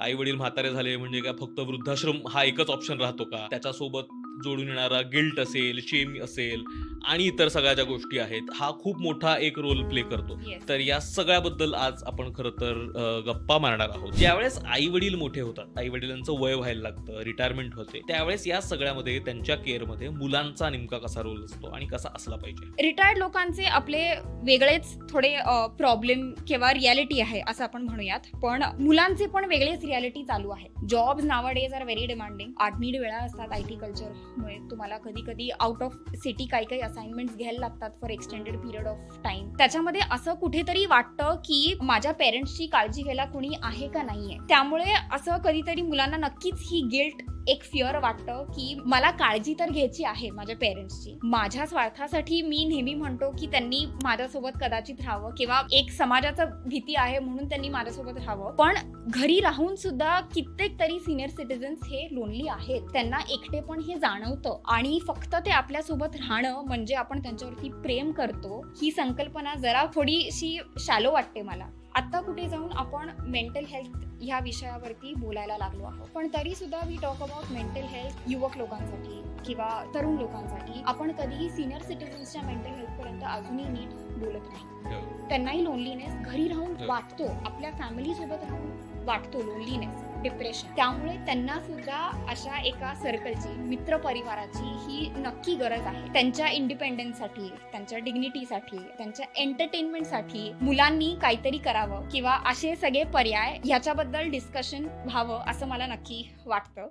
आई वडील म्हातारे झाले म्हणजे काय फक्त वृद्धाश्रम हा एकच ऑप्शन राहतो का? त्याच्यासोबत जोडून येणारा गिल्ट असेल, शेम असेल आणि इतर सगळ्या ज्या गोष्टी आहेत, हा खूप मोठा एक रोल प्ले करतो. येस. तर या सगळ्याबद्दल आज आपण खरं तर गप्पा मारणार आहोत. ज्यावेळेस आई-वडील मोठे होतात, आई-वडिलांचं वय व्हायला लागतं, रिटायरमेंट होते, त्यावेळेस या सगळ्यामध्ये त्यांच्या केअरमध्ये मुलांचा नेमका कसा रोल असतो आणि कसा असला पाहिजे? रिटायर्ड लोकांचे आपले वेगळेच थोडे प्रॉब्लेम किंवा रियालिटी आहे असं आपण म्हणूयात. पण मुलांचे पण वेगळेच रियालिटी चालू आहे. Jobs nowadays are very demanding. आडमीड वेळा असतात आयटी कल्चरमुळे. तुम्हाला कधी कधी आउट ऑफ सिटी काही असाइनमेंट्स घ्यायला लागतात for extended period of time. त्याच्यामध्ये असं कुठेतरी वाटतं की माझ्या पेरेंट्सची काळजी घ्यायला कुणी आहे का नाहीये. त्यामुळे असं कधीतरी मुलांना नक्कीच ही गिल्ट, एक फिअर वाटतं की मला काळजी तर घ्यायची आहे माझ्या पेरेंट्सची. माझ्या स्वार्थासाठी मी नेहमी म्हणतो की त्यांनी माझ्यासोबत कदाचित राहावं किंवा एक समाजाचं भीती आहे म्हणून त्यांनी माझ्यासोबत राहावं. पण घरी राहून सुद्धा कित्येक तरी सिनियर सिटीजन्स हे लोनली आहेत. त्यांना एकटेपण हे जाणवतं आणि फक्त ते आपल्यासोबत राहणं म्हणजे आपण त्यांच्यावरती प्रेम करतो ही संकल्पना जरा थोडीशी शॅलो वाटते मला. आता कुठे जाऊन आपण मेंटल हेल्थ ह्या विषयावरती बोलायला लागलो आहोत. पण तरी सुद्धा we talk about mental health युवक लोकांसाठी किंवा तरुण लोकांसाठी. आपण कधीही सिनियर सिटीजन्सच्या मेंटल हेल्थ पर्यंत अजूनही नीट बोलत नाही. त्यांनाही लोनलीनेस घरी राहून वाटतो, आपल्या फॅमिली सोबत राहून वाटतो लोनलीनेस, डिप्रेशन. त्यामुळे त्यांना सुद्धा अशा एका सर्कलची, मित्र परिवाराची ही नक्की गरज आहे. त्यांच्या इंडिपेंडन्ससाठी, त्यांच्या डिग्निटीसाठी, त्यांच्या एंटरटेनमेंटसाठी मुलांनी काहीतरी करावं किंवा असे सगळे पर्याय ह्याच्याबद्दल डिस्कशन व्हावं असं मला नक्की वाटतं.